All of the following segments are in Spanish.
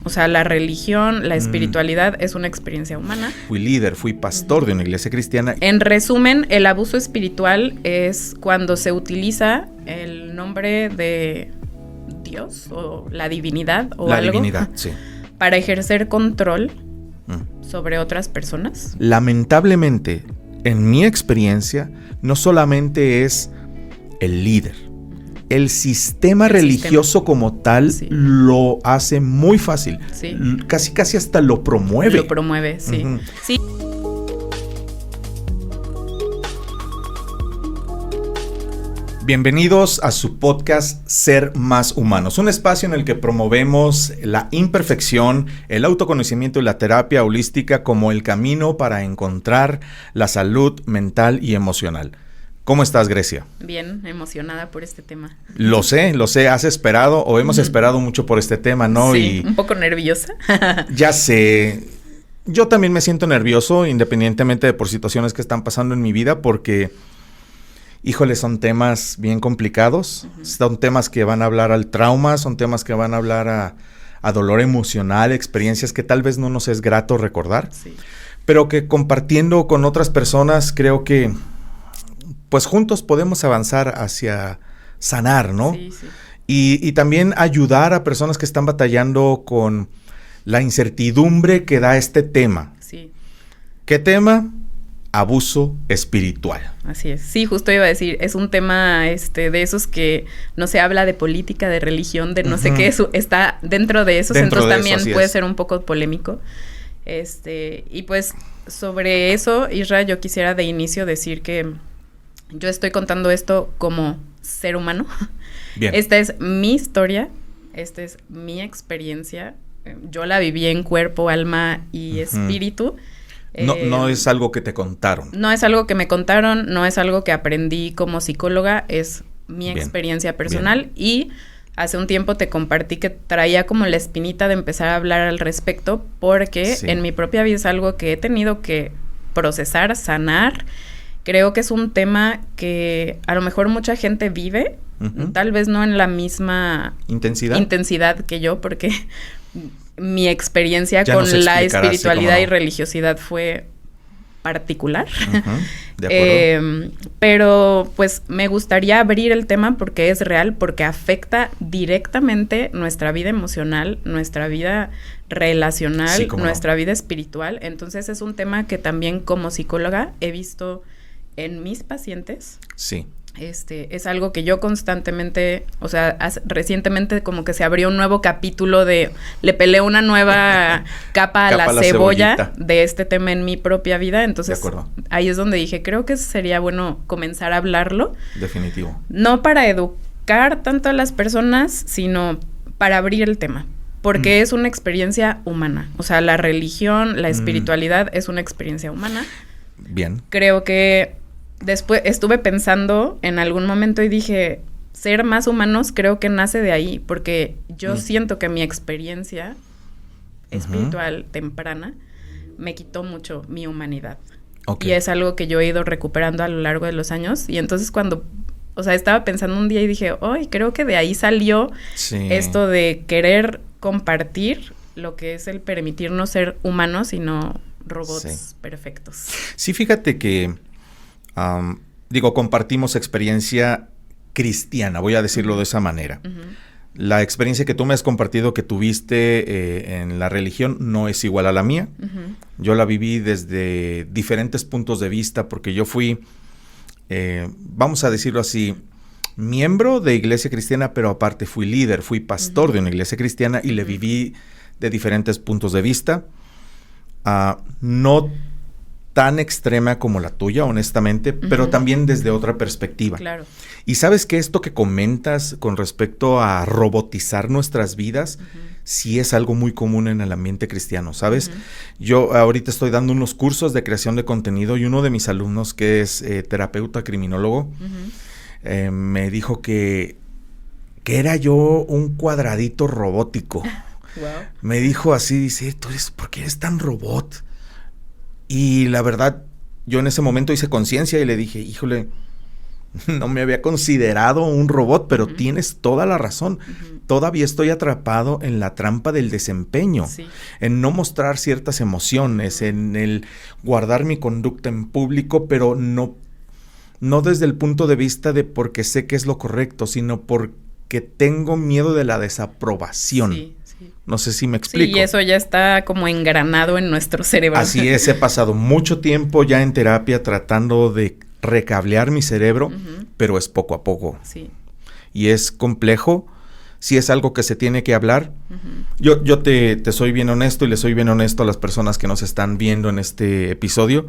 O sea, la religión, la espiritualidad es una experiencia humana. Fui líder, fui pastor de una iglesia cristiana. En resumen, el abuso espiritual es cuando se utiliza el nombre de Dios o la divinidad o la algo. Divinidad, sí. Para ejercer control sobre otras personas. Lamentablemente, en mi experiencia, no solamente es el líder. El sistema religioso como tal lo hace muy fácil. Sí. Casi hasta lo promueve. Lo promueve, sí. Sí. Bienvenidos a su podcast Ser Más Humanos, un espacio en el que promovemos la imperfección, el autoconocimiento y la terapia holística como el camino para encontrar la salud mental y emocional. ¿Cómo estás, Grecia? Bien, emocionada por este tema. Lo sé, has esperado o hemos esperado mucho por este tema, ¿no? Sí, un poco nerviosa. Ya sé, yo también me siento nervioso independientemente de por situaciones que están pasando en mi vida porque, híjole, son temas bien complicados, son temas que van a hablar al trauma, son temas que van a hablar a dolor emocional, experiencias que tal vez no nos es grato recordar, pero que compartiendo con otras personas creo que pues juntos podemos avanzar hacia sanar, ¿no? Sí. Y también ayudar a personas que están batallando con la incertidumbre que da este tema. Sí. ¿Qué tema? Abuso espiritual. Así es. Sí, justo iba a decir, es un tema de esos que no se habla de política, de religión, de no sé qué, eso está dentro de esos, entonces también puede ser un poco polémico. Y pues sobre eso, Isra, yo quisiera de inicio decir que yo estoy contando esto como ser humano. Bien. Esta es mi historia, esta es mi experiencia. Yo la viví en cuerpo, alma y espíritu. No es algo que te contaron. No es algo que me contaron, no es algo que aprendí como psicóloga, es mi experiencia personal. Y hace un tiempo te compartí que traía como la espinita de empezar a hablar al respecto porque en mi propia vida es algo que he tenido que procesar, sanar. Creo que es un tema que a lo mejor mucha gente vive, tal vez no en la misma intensidad que yo, porque mi experiencia ya con la espiritualidad y religiosidad fue particular. De acuerdo. Pero pues me gustaría abrir el tema porque es real, porque afecta directamente nuestra vida emocional, nuestra vida relacional, nuestra vida espiritual. Entonces es un tema que también como psicóloga he visto en mis pacientes. Sí. Es algo que yo constantemente, o sea, recientemente como que se abrió un nuevo capítulo le peleé una nueva capa a la cebolla de este tema en mi propia vida. Entonces, ahí es donde dije, creo que sería bueno comenzar a hablarlo. Definitivo. No para educar tanto a las personas, sino para abrir el tema. Porque es una experiencia humana. O sea, la religión, la espiritualidad es una experiencia humana. Bien. Creo que después estuve pensando en algún momento y dije, ser más humanos creo que nace de ahí, porque yo siento que mi experiencia espiritual temprana me quitó mucho mi humanidad. Y es algo que yo he ido recuperando a lo largo de los años. Y entonces cuando, o sea, estaba pensando un día y dije, ¡ay! Creo que de ahí salió esto de querer compartir lo que es el permitirnos ser humanos y no robots perfectos. Sí, fíjate que compartimos experiencia cristiana, voy a decirlo de esa manera. La experiencia que tú me has compartido que tuviste en la religión no es igual a la mía. Yo la viví desde diferentes puntos de vista porque yo fui, vamos a decirlo así, miembro de iglesia cristiana, pero aparte fui líder, fui pastor de una iglesia cristiana y le viví de diferentes puntos de vista. No tan extrema como la tuya, honestamente, pero también desde otra perspectiva. Claro. Y sabes que esto que comentas con respecto a robotizar nuestras vidas, sí es algo muy común en el ambiente cristiano, ¿sabes? Yo ahorita estoy dando unos cursos de creación de contenido y uno de mis alumnos, que es terapeuta criminólogo, me dijo que era yo un cuadradito robótico. Wow. Me dijo así, dice, ¿por qué eres tan robot? Y la verdad, yo en ese momento hice conciencia y le dije, híjole, no me había considerado un robot, pero tienes toda la razón. Todavía estoy atrapado en la trampa del desempeño, en no mostrar ciertas emociones, en el guardar mi conducta en público, pero no desde el punto de vista de porque sé que es lo correcto, sino porque tengo miedo de la desaprobación. Sí. No sé si me explico. Sí, y eso ya está como engranado en nuestro cerebro. Así es, he pasado mucho tiempo ya en terapia tratando de recablear mi cerebro, pero es poco a poco. Sí. Y es complejo, sí es algo que se tiene que hablar. Yo te soy bien honesto y le soy bien honesto a las personas que nos están viendo en este episodio.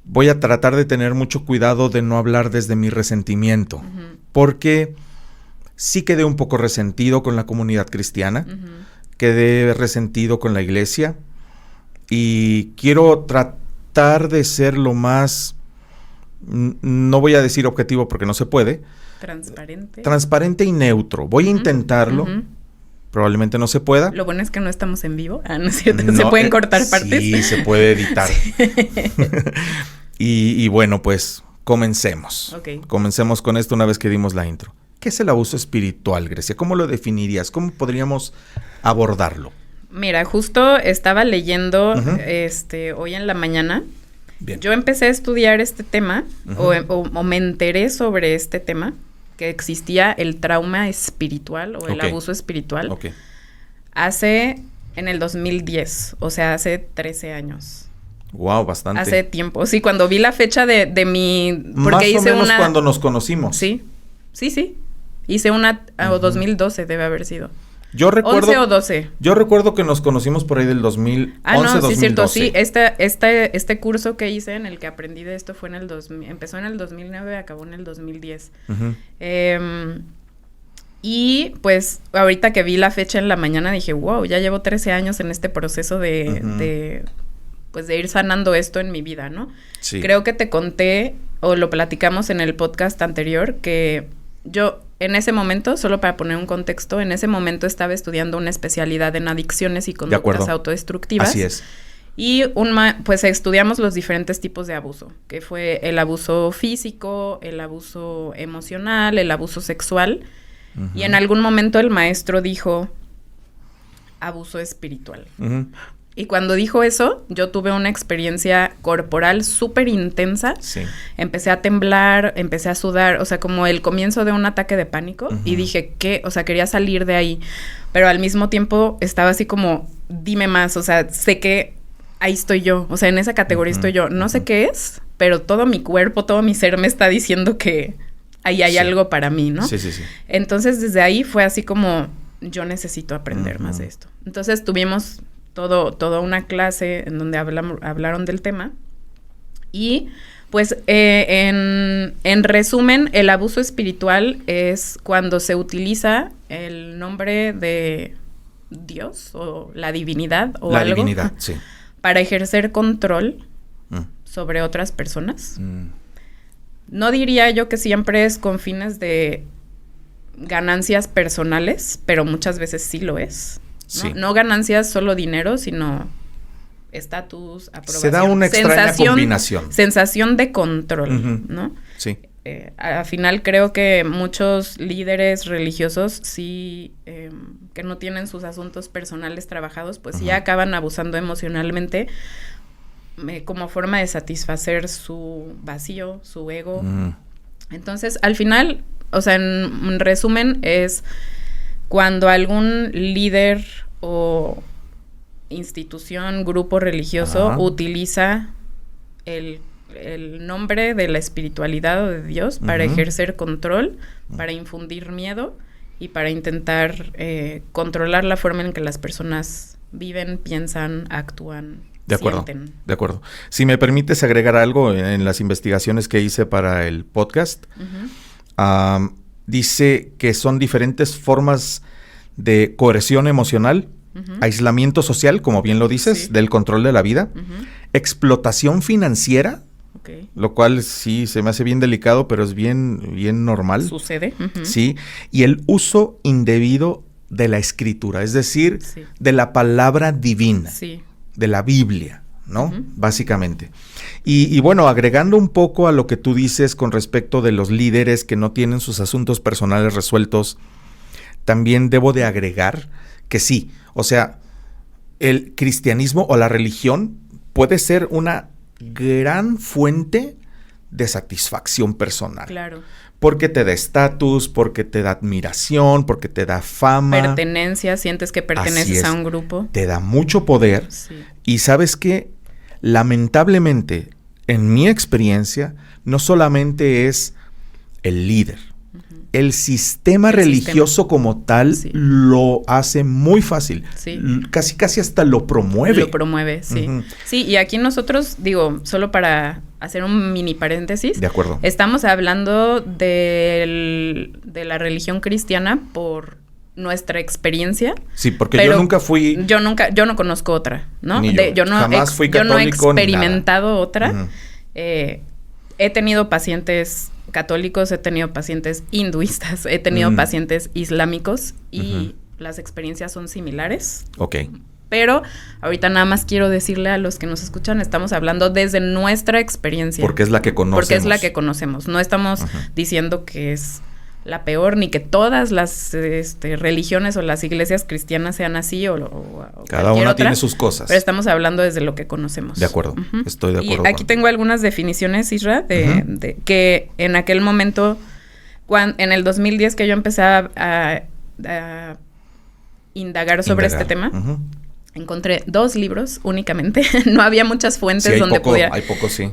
Voy a tratar de tener mucho cuidado de no hablar desde mi resentimiento, porque sí quedé un poco resentido con la comunidad cristiana, quedé resentido con la iglesia y quiero tratar de ser lo más, no voy a decir objetivo porque no se puede. Transparente y neutro. Voy a intentarlo. Probablemente no se pueda. Lo bueno es que no estamos en vivo. No es cierto. No, se pueden cortar partes. Sí, se puede editar. y bueno, pues comencemos. Comencemos con esto una vez que dimos la intro. ¿Qué es el abuso espiritual, Grecia? ¿Cómo lo definirías? ¿Cómo podríamos abordarlo? Mira, justo estaba leyendo hoy en la mañana. Bien. Yo empecé a estudiar este tema o me enteré sobre este tema, que existía el trauma espiritual o el abuso espiritual en el 2010, o sea, hace 13 años. Wow, bastante. Hace tiempo. Sí, cuando vi la fecha de mi... Porque más o menos cuando nos conocimos. Sí. Hice una... o 2012 debe haber sido. Yo recuerdo... 11 o 12. Yo recuerdo que nos conocimos por ahí del 2011, 2012. Sí, cierto. Sí, este curso que hice en el que aprendí de esto fue en el 2000... Empezó en el 2009 y acabó en el 2010. Y pues ahorita que vi la fecha en la mañana dije, wow, ya llevo 13 años en este proceso de ir sanando esto en mi vida, ¿no? Sí. Creo que te conté o lo platicamos en el podcast anterior que yo en ese momento, solo para poner un contexto, en ese momento estaba estudiando una especialidad en adicciones y conductas autodestructivas. Así es. Y pues estudiamos los diferentes tipos de abuso, que fue el abuso físico, el abuso emocional, el abuso sexual. Y en algún momento el maestro dijo abuso espiritual. Y cuando dijo eso, yo tuve una experiencia corporal súper intensa. Sí. Empecé a temblar, empecé a sudar, o sea, como el comienzo de un ataque de pánico. Y dije, ¿qué? O sea, quería salir de ahí. Pero al mismo tiempo estaba así como, dime más, o sea, sé que ahí estoy yo. O sea, en esa categoría estoy yo. No sé qué es, pero todo mi cuerpo, todo mi ser me está diciendo que ahí hay algo para mí, ¿no? Sí. Entonces, desde ahí fue así como, yo necesito aprender más de esto. Entonces, tuvimos... toda una clase en donde hablaron del tema. Y pues en resumen, el abuso espiritual es cuando se utiliza el nombre de Dios o la divinidad o algo. La divinidad, sí. Para ejercer control sobre otras personas. No diría yo que siempre es con fines de ganancias personales, pero muchas veces sí lo es. Sí. No ganancias solo dinero, sino estatus, aprobación. Se da una extraña combinación. Sensación de control, ¿no? Sí. Al final creo que muchos líderes religiosos sí, que no tienen sus asuntos personales trabajados, pues sí acaban abusando emocionalmente como forma de satisfacer su vacío, su ego. Entonces, al final, o sea, en resumen, es... cuando algún líder o institución, grupo religioso utiliza el nombre de la espiritualidad o de Dios para ejercer control, para infundir miedo y para intentar controlar la forma en que las personas viven, piensan, actúan, sienten. De acuerdo. Si me permites agregar algo en las investigaciones que hice para el podcast, dice que son diferentes formas de coerción emocional, aislamiento social, como bien lo dices, del control de la vida, explotación financiera, lo cual sí se me hace bien delicado, pero es bien normal. Sucede. Sí, y el uso indebido de la escritura, es decir, de la palabra divina, de la Biblia, ¿no? Básicamente. Y bueno, agregando un poco a lo que tú dices con respecto de los líderes que no tienen sus asuntos personales resueltos, también debo de agregar que sí, o sea, el cristianismo o la religión puede ser una gran fuente de satisfacción personal. Claro. Porque te da estatus, porque te da admiración, porque te da fama. Pertenencia, sientes que perteneces a un grupo. Te da mucho poder. Sí. Y ¿sabes qué? Lamentablemente, en mi experiencia, no solamente es el líder. El sistema religioso como tal lo hace muy fácil. Sí. Casi hasta lo promueve. Lo promueve, sí. Sí, y aquí nosotros, digo, solo para hacer un mini paréntesis. De acuerdo. Estamos hablando de la religión cristiana por nuestra experiencia. Sí, porque yo nunca fui... Yo no conozco otra, ¿no? Jamás fui católico. Yo no he experimentado otra. He tenido pacientes católicos, he tenido pacientes hinduistas, he tenido pacientes islámicos y las experiencias son similares. Ok. Pero ahorita nada más quiero decirle a los que nos escuchan, estamos hablando desde nuestra experiencia. Porque es la que conocemos. Porque es la que conocemos. No estamos diciendo que es la peor, ni que todas las religiones o las iglesias cristianas sean así o cada una tiene sus cosas. Pero estamos hablando desde lo que conocemos. De acuerdo, estoy de acuerdo. Y aquí tengo algunas definiciones, Isra, de que en aquel momento, en el 2010 que yo empecé a indagar sobre este tema, encontré 2 libros únicamente. No había muchas fuentes donde pudiera. Hay poco, sí.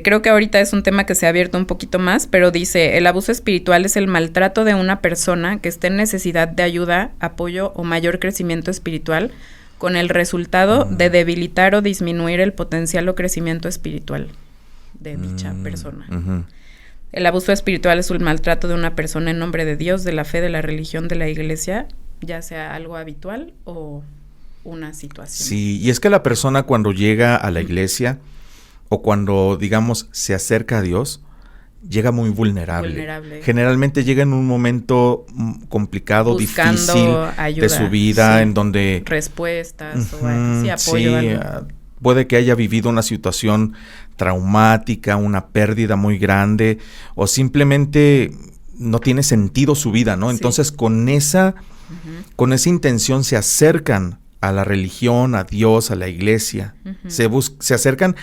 Creo que ahorita es un tema que se ha abierto un poquito más, pero dice: el abuso espiritual es el maltrato de una persona que esté en necesidad de ayuda, apoyo o mayor crecimiento espiritual, con el resultado de debilitar o disminuir el potencial o crecimiento espiritual de dicha persona. El abuso espiritual es el maltrato de una persona en nombre de Dios, de la fe, de la religión, de la iglesia, ya sea algo habitual o una situación. Sí, y es que la persona cuando llega a la iglesia o cuando, digamos, se acerca a Dios, llega muy vulnerable. Generalmente llega en un momento complicado, buscando difícil ayuda, de su vida, en donde... respuestas o apoyo. Sí, puede que haya vivido una situación traumática, una pérdida muy grande, o simplemente no tiene sentido su vida, ¿no? Entonces, con esa intención se acercan a la religión, a Dios, a la iglesia. Se acercan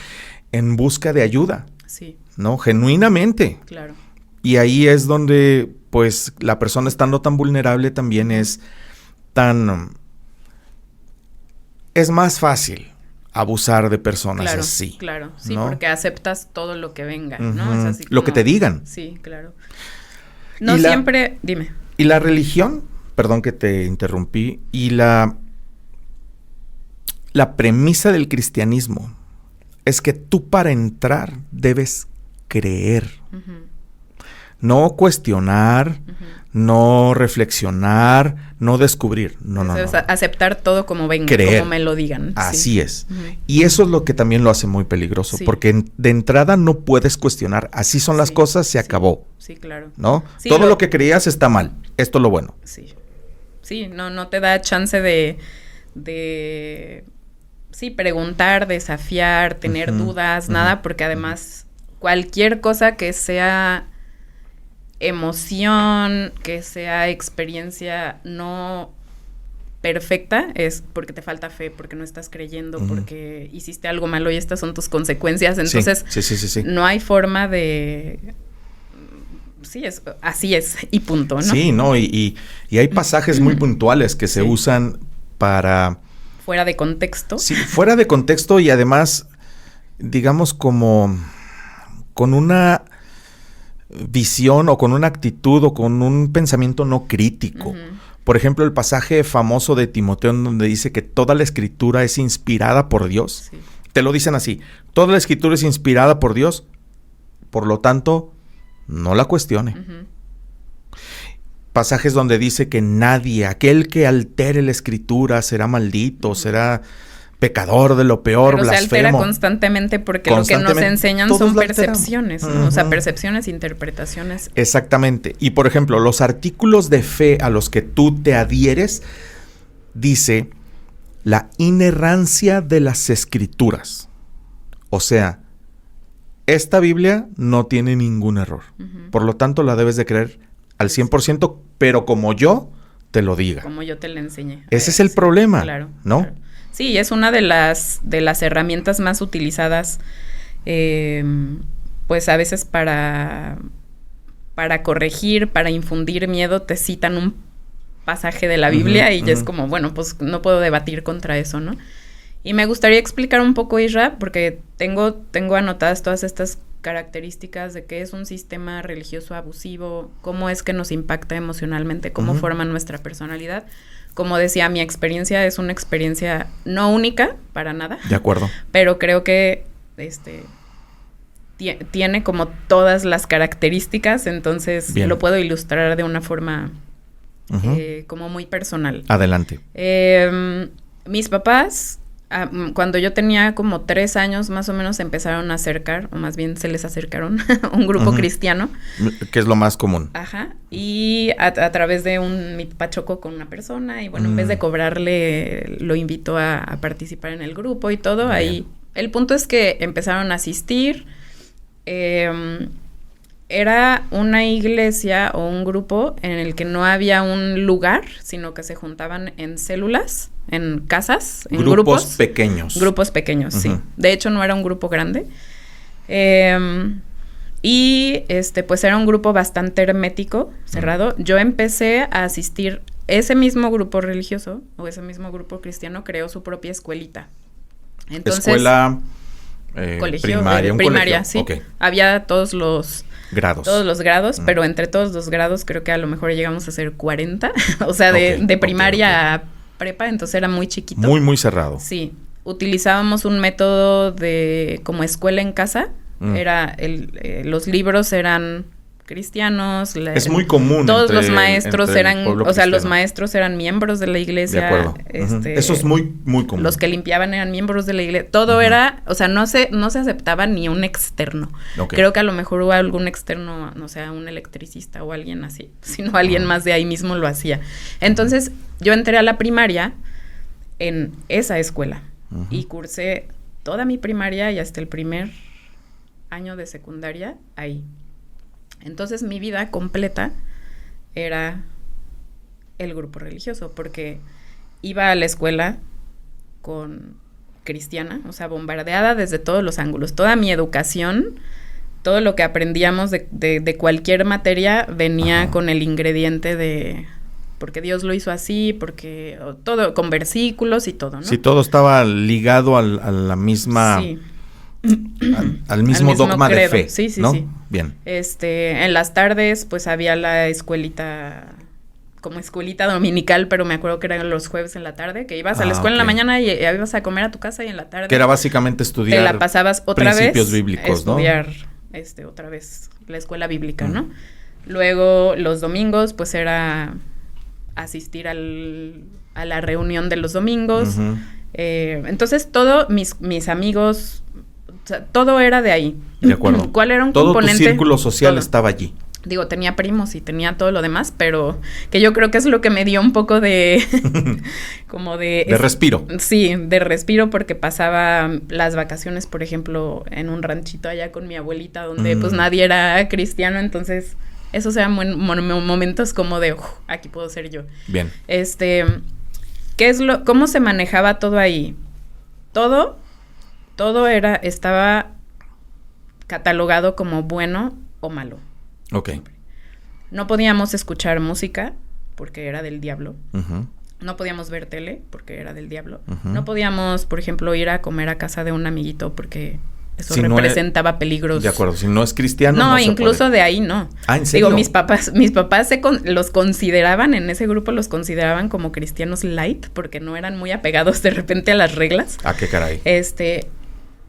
en busca de ayuda. Sí. ¿No? Genuinamente. Claro. Y ahí es donde, pues, la persona estando tan vulnerable también es más fácil abusar de personas así. Claro, sí, ¿no? Porque aceptas todo lo que venga, ¿no? Es así como, lo que te digan. Sí, claro. No siempre... Dime. Y la religión, perdón que te interrumpí, y la premisa del cristianismo es que tú para entrar debes creer. No cuestionar, no reflexionar, no descubrir. No. Aceptar todo como venga, creer. Como me lo digan. Así es. Y eso es lo que también lo hace muy peligroso, porque de entrada no puedes cuestionar. Así son las cosas, se acabó. Sí, claro. ¿No? Sí, todo lo que creías está mal. Esto es lo bueno. Sí. Sí, no te da chance de preguntar, desafiar, tener dudas, nada, porque además cualquier cosa que sea emoción, que sea experiencia no perfecta, es porque te falta fe, porque no estás creyendo, porque hiciste algo malo y estas son tus consecuencias. Entonces, sí. No hay forma de... Sí, así es, y punto, ¿no? Sí, no, y hay pasajes muy puntuales que se usan para... Fuera de contexto. Sí, fuera de contexto y además, digamos, como con una visión o con una actitud o con un pensamiento no crítico. Por ejemplo, el pasaje famoso de Timoteo en donde dice que toda la escritura es inspirada por Dios. Sí. Te lo dicen así, toda la escritura es inspirada por Dios, por lo tanto, no la cuestione. Pasajes donde dice que nadie, aquel que altere la escritura será maldito, será pecador de lo peor, pero blasfemo. Se altera constantemente porque lo que nos enseñan son percepciones, ¿no? O sea, percepciones, interpretaciones. Exactamente. Y por ejemplo, los artículos de fe a los que tú te adhieres, dice la inerrancia de las escrituras. O sea, esta Biblia no tiene ningún error. Por lo tanto, la debes de creer al 100%, pero como yo te lo diga. Como yo te la enseñé. Ese es el problema, claro, ¿no? Claro. Sí, es una de las herramientas más utilizadas, pues a veces para corregir, para infundir miedo, te citan un pasaje de la Biblia y ya es como, bueno, pues no puedo debatir contra eso, ¿no? Y me gustaría explicar un poco, Isra, porque tengo anotadas todas estas características de qué es un sistema religioso abusivo, cómo es que nos impacta emocionalmente, cómo forma nuestra personalidad. Como decía, mi experiencia es una experiencia no única, para nada. De acuerdo. Pero creo que tiene como todas las características, entonces lo puedo ilustrar de una forma como muy personal. Adelante. Mis papás, cuando yo tenía como 3 años más o menos, empezaron a acercar, o más bien se les acercaron, un grupo cristiano. Que es lo más común. Ajá, y a través de mi papá chocó con una persona y bueno, en vez de cobrarle, lo invitó a participar en el grupo y todo. Bien. Ahí, el punto es que empezaron a asistir. Era una iglesia o un grupo en el que no había un lugar, sino que se juntaban en células, en casas, en grupos pequeños. Grupos pequeños, sí. De hecho, no era un grupo grande. Y pues era un grupo bastante hermético, cerrado. Yo empecé a asistir, ese mismo grupo religioso o ese mismo grupo cristiano creó su propia escuelita. Entonces, escuela colegio, primaria, primaria, sí. Okay. Había todos los grados, pero entre todos los grados creo que a lo mejor llegamos a ser 40, o sea, de primaria a prepa, entonces era muy chiquito. Muy, muy cerrado. Sí, utilizábamos un método de como escuela en casa, era los libros eran cristianos. Es muy común. Todos los maestros eran, o sea, los maestros eran miembros de la iglesia. De acuerdo. Eso es muy, muy común. Los que limpiaban eran miembros de la iglesia. Todo era, o sea, no se aceptaba ni un externo. Okay. Creo que a lo mejor hubo algún externo, no sé, un electricista o alguien así, sino alguien más de ahí mismo lo hacía. Entonces, yo entré a la primaria en esa escuela y cursé toda mi primaria y hasta el primer año de secundaria ahí. Entonces mi vida completa era el grupo religioso, porque iba a la escuela con cristiana, o sea, bombardeada desde todos los ángulos. Toda mi educación, todo lo que aprendíamos de cualquier materia venía con el ingrediente de porque Dios lo hizo así, porque todo, con versículos y todo, ¿no? Sí, todo estaba ligado a la misma... Sí. Al mismo dogma credo. De fe, sí, ¿no? Sí. Bien. En las tardes, pues, había la escuelita, como escuelita dominical, pero me acuerdo que eran los jueves en la tarde, que ibas a la escuela en la mañana y ibas a comer a tu casa y en la tarde... Que era básicamente estudiar... Te la pasabas otra principios vez bíblicos, estudiar, ¿no? Otra vez la escuela bíblica, ¿no? Luego, los domingos, pues, era asistir a la reunión de los domingos. Entonces, mis amigos... O sea, todo era de ahí. De acuerdo. ¿Cuál era un todo componente? Todo tu círculo social estaba allí. Digo, tenía primos y tenía todo lo demás, pero que yo creo que es lo que me dio un poco de... como de... De respiro. Sí, de respiro, porque pasaba las vacaciones, por ejemplo, en un ranchito allá con mi abuelita, donde pues nadie era cristiano, entonces esos eran momentos como de, aquí puedo ser yo. Bien. ¿Cómo se manejaba todo ahí? Todo estaba catalogado como bueno o malo. Ok. No podíamos escuchar música porque era del diablo. No podíamos ver tele porque era del diablo. No podíamos, por ejemplo, ir a comer a casa de un amiguito porque eso representaba peligros. De acuerdo, si no es cristiano, no incluso de ahí no. Ah, ¿en serio? Digo, mis papás los consideraban, en ese grupo los consideraban como cristianos light porque no eran muy apegados de repente a las reglas. Ah, qué caray.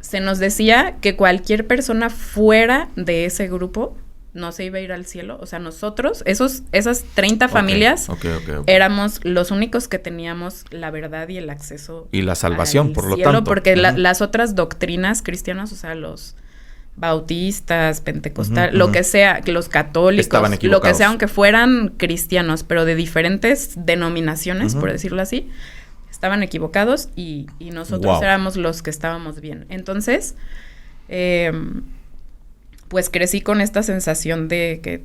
Se nos decía que cualquier persona fuera de ese grupo no se iba a ir al cielo. O sea, nosotros, esas 30 familias, éramos los únicos que teníamos la verdad y el acceso y la salvación, por lo cielo, tanto. Porque las otras doctrinas cristianas, o sea, los bautistas, pentecostales, lo que sea, los católicos, lo que sea, aunque fueran cristianos, pero de diferentes denominaciones, por decirlo así, estaban equivocados y nosotros éramos los que estábamos bien. Entonces, pues crecí con esta sensación de que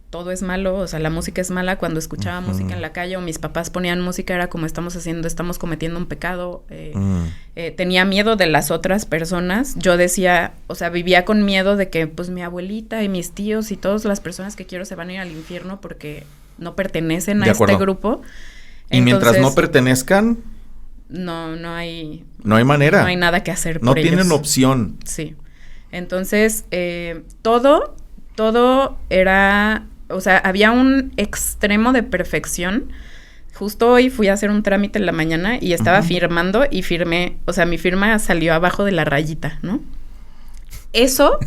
todo es malo, o sea, la música es mala. Cuando escuchaba música en la calle o mis papás ponían música, era como estamos cometiendo un pecado. Tenía miedo de las otras personas. Yo decía, o sea, vivía con miedo de que pues mi abuelita y mis tíos y todas las personas que quiero se van a ir al infierno porque no pertenecen a este grupo. Y entonces, mientras no pertenezcan... No hay manera. No hay nada que hacer por ellos. No tienen opción. Sí. Entonces, todo era... O sea, había un extremo de perfección. Justo hoy fui a hacer un trámite en la mañana y estaba firmando y firmé. O sea, mi firma salió abajo de la rayita, ¿no? Eso,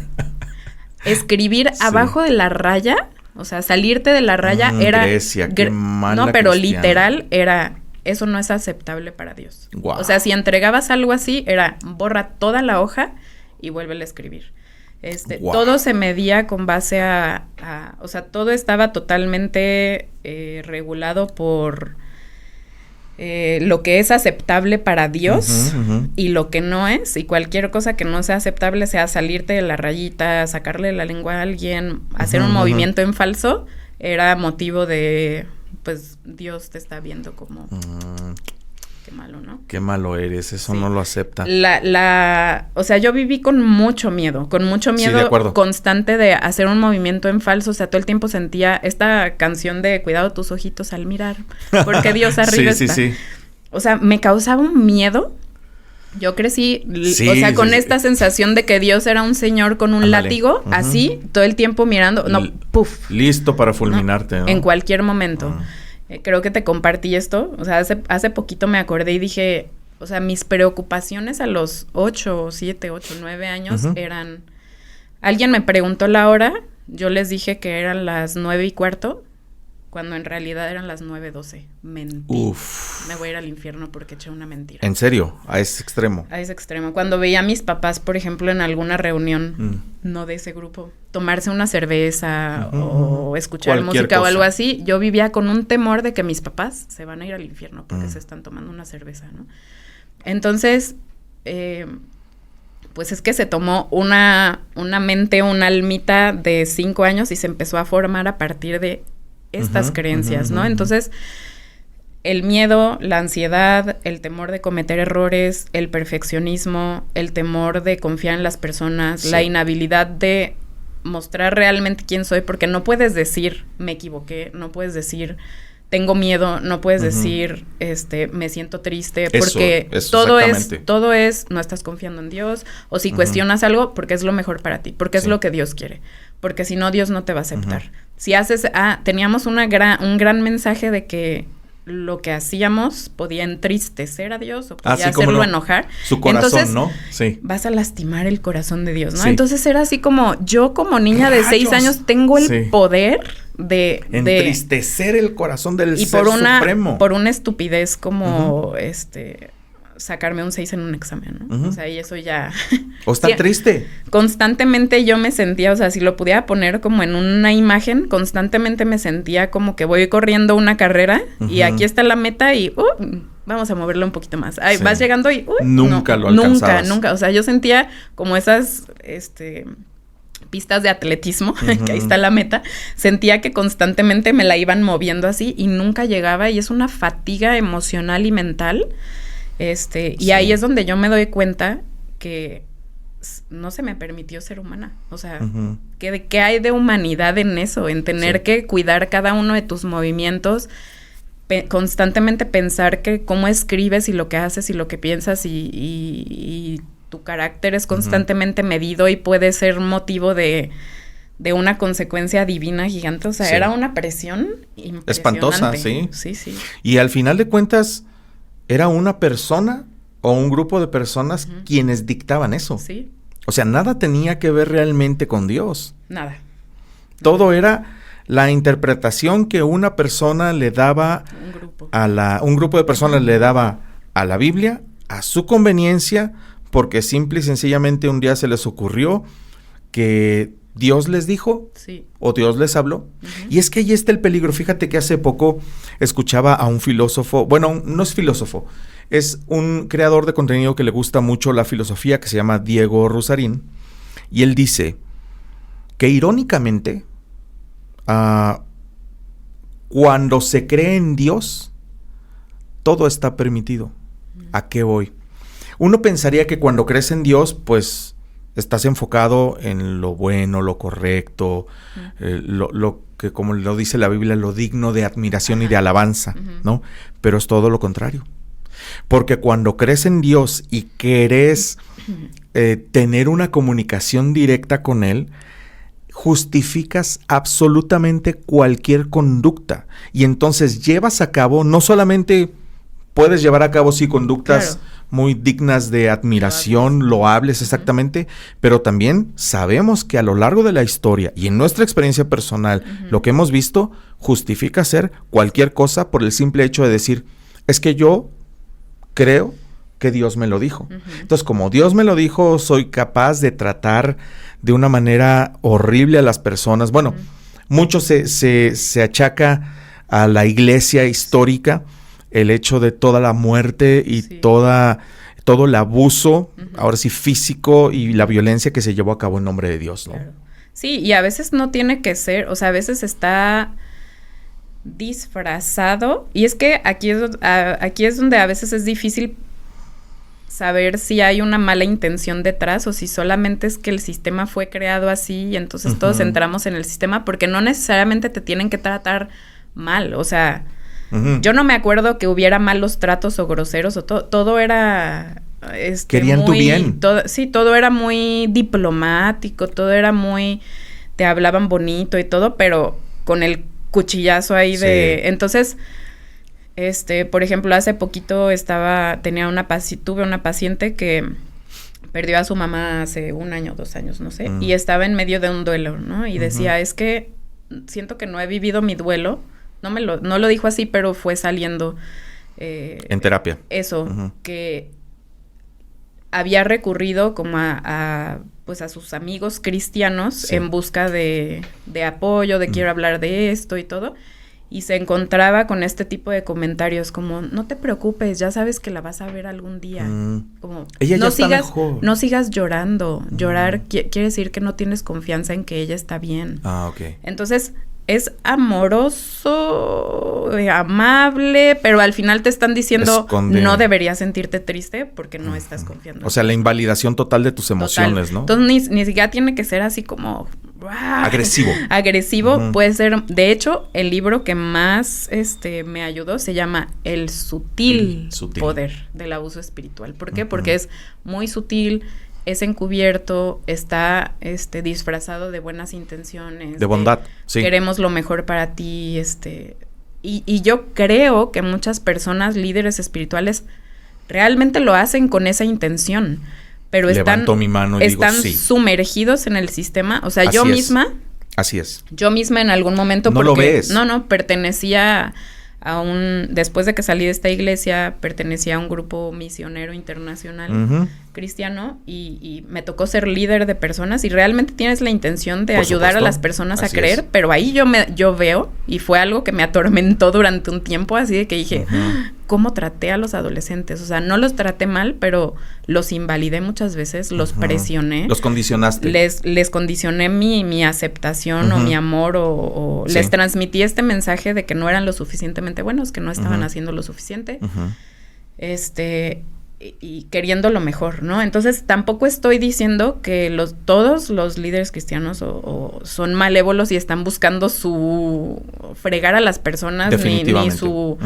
escribir abajo de la raya, o sea, salirte de la raya era... Grecia, qué mala no, pero cristiana. Literal era... Eso no es aceptable para Dios. Wow. O sea, si entregabas algo así, era borra toda la hoja y vuélvele a escribir. Wow. Todo se medía con base o sea, todo estaba totalmente regulado por lo que es aceptable para Dios y lo que no es, y cualquier cosa que no sea aceptable, sea salirte de la rayita, sacarle la lengua a alguien, hacer un movimiento en falso, era motivo de, pues, Dios te está viendo como... Qué malo, ¿no? Qué malo eres, eso no lo acepta. O sea, yo viví con mucho miedo sí, de acuerdo. Constante de hacer un movimiento en falso. O sea, todo el tiempo sentía esta canción de cuidado tus ojitos al mirar, porque Dios arriba está. Sí. O sea, me causaba un miedo. Yo crecí, o sea, con esta sensación de que Dios era un señor con un látigo, así, todo el tiempo mirando, ¡puf! Listo para fulminarte, ¿no? En cualquier momento. Creo que te compartí esto, o sea, hace poquito me acordé y dije, o sea, mis preocupaciones a los 7, 8, 9 años eran... Alguien me preguntó la hora, yo les dije que eran las 9:15, cuando en realidad eran las 9:12. Mentí. Uf. Me voy a ir al infierno porque eché una mentira. ¿En serio? ¿A ese extremo? A ese extremo. Cuando veía a mis papás, por ejemplo, en alguna reunión, no de ese grupo, tomarse una cerveza o escuchar música o algo así, yo vivía con un temor de que mis papás se van a ir al infierno porque se están tomando una cerveza, ¿no? Entonces, pues es que se tomó una mente, una almita de 5 años y se empezó a formar a partir de estas creencias, ¿no? Entonces, el miedo, la ansiedad, el temor de cometer errores, el perfeccionismo, el temor de confiar en las personas, la inhabilidad de mostrar realmente quién soy, porque no puedes decir me equivoqué, no puedes decir tengo miedo, no puedes decir me siento triste, porque todo es no estás confiando en Dios, o si cuestionas algo, porque es lo mejor para ti, porque es lo que Dios quiere, porque si no Dios no te va a aceptar. Si haces, teníamos un gran mensaje de que lo que hacíamos podía entristecer a Dios o podía hacerlo enojar. Su corazón, entonces, ¿no? Sí. Vas a lastimar el corazón de Dios, ¿no? Sí. Entonces era así como, yo como niña de 6 años tengo el poder de entristecer el corazón del Ser Supremo. Por una estupidez como, sacarme un 6 en un examen, ¿no? O sea, y eso ya... ¿O está triste? Constantemente yo me sentía, o sea, si lo pudiera poner como en una imagen, constantemente me sentía como que voy corriendo una carrera y aquí está la meta y... vamos a moverlo un poquito más. Ay, vas llegando y... nunca lo alcanzabas. Nunca. O sea, yo sentía como esas... pistas de atletismo, que ahí está la meta, sentía que constantemente me la iban moviendo así y nunca llegaba, y es una fatiga emocional y mental. Y ahí es donde yo me doy cuenta que no se me permitió ser humana. O sea, ¿qué hay de humanidad en eso? En tener que cuidar cada uno de tus movimientos, constantemente pensar que cómo escribes y lo que haces y lo que piensas y tu carácter es constantemente medido y puede ser motivo de una consecuencia divina gigante. O sea, era una presión impresionante. Espantosa, sí. Sí. Y al final de cuentas, ¿era una persona o un grupo de personas quienes dictaban eso? Sí. O sea, nada tenía que ver realmente con Dios. Nada. Todo era la interpretación que una persona le daba un grupo de personas le daba a la Biblia, a su conveniencia, porque simple y sencillamente un día se les ocurrió que Dios les dijo o Dios les habló. Y es que ahí está el peligro. Fíjate que hace poco escuchaba a un filósofo, bueno, no es filósofo, es un creador de contenido que le gusta mucho la filosofía, que se llama Diego Rusarín. Y él dice que irónicamente, cuando se cree en Dios, todo está permitido. ¿A qué voy? Uno pensaría que cuando crees en Dios, pues estás enfocado en lo bueno, lo correcto, lo que, como lo dice la Biblia, lo digno de admiración y de alabanza, ¿no? Pero es todo lo contrario. Porque cuando crees en Dios y querés tener una comunicación directa con Él, justificas absolutamente cualquier conducta. Y entonces llevas a cabo, no solamente puedes llevar a cabo, sí, conductas muy dignas de admiración, loables exactamente, pero también sabemos que a lo largo de la historia y en nuestra experiencia personal, lo que hemos visto justifica hacer cualquier cosa por el simple hecho de decir, es que yo creo que Dios me lo dijo. Entonces, como Dios me lo dijo, soy capaz de tratar de una manera horrible a las personas. Bueno, mucho se achaca a la iglesia histórica el hecho de toda la muerte y todo el abuso, ahora sí físico, y la violencia que se llevó a cabo en nombre de Dios, ¿no? Claro. Sí, y a veces no tiene que ser, o sea, a veces está disfrazado, y es que aquí es donde a veces es difícil saber si hay una mala intención detrás o si solamente es que el sistema fue creado así y entonces todos entramos en el sistema, porque no necesariamente te tienen que tratar mal, o sea, yo no me acuerdo que hubiera malos tratos o groseros, o todo era querían tu bien. Todo era muy diplomático, todo era muy, te hablaban bonito y todo, pero con el cuchillazo ahí de, entonces, por ejemplo, hace poquito tuve una paciente que perdió a su mamá hace 1 año, 2 años, no sé, y estaba en medio de un duelo, ¿no? Y decía, es que siento que no he vivido mi duelo. No lo dijo así, pero fue saliendo. En terapia. Eso, que había recurrido como a sus amigos cristianos en busca de apoyo, de quiero hablar de esto y todo. Y se encontraba con este tipo de comentarios como, no te preocupes, ya sabes que la vas a ver algún día. Como, ella ya está mejor. No sigas llorando. Llorar quiere decir que no tienes confianza en que ella está bien. Ok. Entonces, es amoroso, amable, pero al final te están diciendo no deberías sentirte triste porque no estás confiando. O sea, la invalidación total de tus emociones, ¿no? Entonces, ni siquiera tiene que ser así como agresivo. Puede ser, de hecho, el libro que más me ayudó se llama El sutil poder del abuso espiritual. ¿Por qué? Porque es muy sutil, es encubierto, está disfrazado de buenas intenciones. De bondad, sí. Queremos lo mejor para ti, y yo creo que muchas personas, líderes espirituales, realmente lo hacen con esa intención, pero Levanto mi mano y están digo, sí, sumergidos en el sistema. O sea, Así yo es. misma... Así es. Yo misma en algún momento... No lo ves. No, pertenecía después de que salí de esta iglesia, pertenecía a un grupo misionero internacional cristiano y me tocó ser líder de personas y realmente tienes la intención de ayudar a las personas a creer, pero ahí yo veo, y fue algo que me atormentó durante un tiempo, así de que dije, ¿cómo traté a los adolescentes? O sea, no los traté mal, pero los invalidé muchas veces, los presioné. Los condicionaste. Les condicioné mi aceptación o mi amor o les transmití este mensaje de que no eran lo suficientemente buenos, que no estaban haciendo lo suficiente. Y queriendo lo mejor, ¿no? Entonces, tampoco estoy diciendo que todos los líderes cristianos o son malévolos y están buscando fregar a las personas, ni su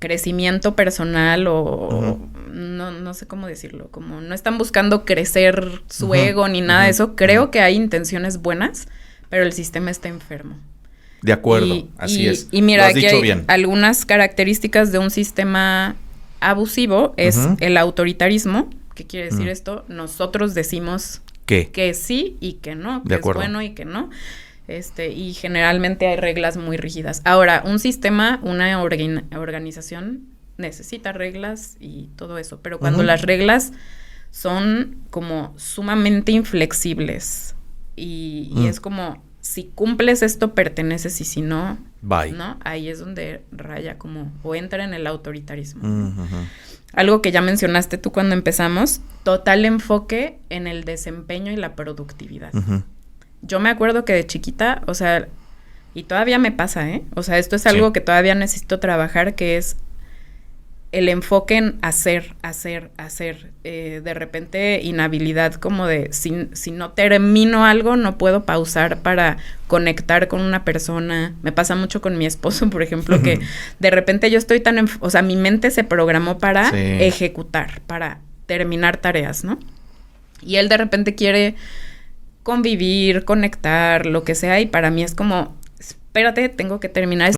crecimiento personal o no sé cómo decirlo, como no están buscando crecer su ego ni nada de eso. Creo que hay intenciones buenas, pero el sistema está enfermo. De acuerdo, así es. Y mira, lo has aquí dicho hay bien. Algunas características de un sistema abusivo es el autoritarismo. ¿Qué quiere decir esto? Nosotros decimos que sí y que no, que es bueno y que no. Y generalmente hay reglas muy rígidas. Ahora, un sistema, una organización necesita reglas y todo eso, pero cuando las reglas son como sumamente inflexibles y es como si cumples esto, perteneces, y si no, bye. ¿no? Ahí es donde raya como, o entra en el autoritarismo. Algo que ya mencionaste tú cuando empezamos, total enfoque en el desempeño y la productividad. Yo me acuerdo que de chiquita, o sea, y todavía me pasa, ¿eh? O sea, esto es algo que todavía necesito trabajar, que es el enfoque en hacer. De repente, inhabilidad como de, si no termino algo, no puedo pausar para conectar con una persona. Me pasa mucho con mi esposo, por ejemplo, que de repente yo estoy tan... o sea, mi mente se programó para ejecutar, para terminar tareas, ¿no? Y él de repente quiere convivir, conectar, lo que sea, y para mí es como, espérate, tengo que terminar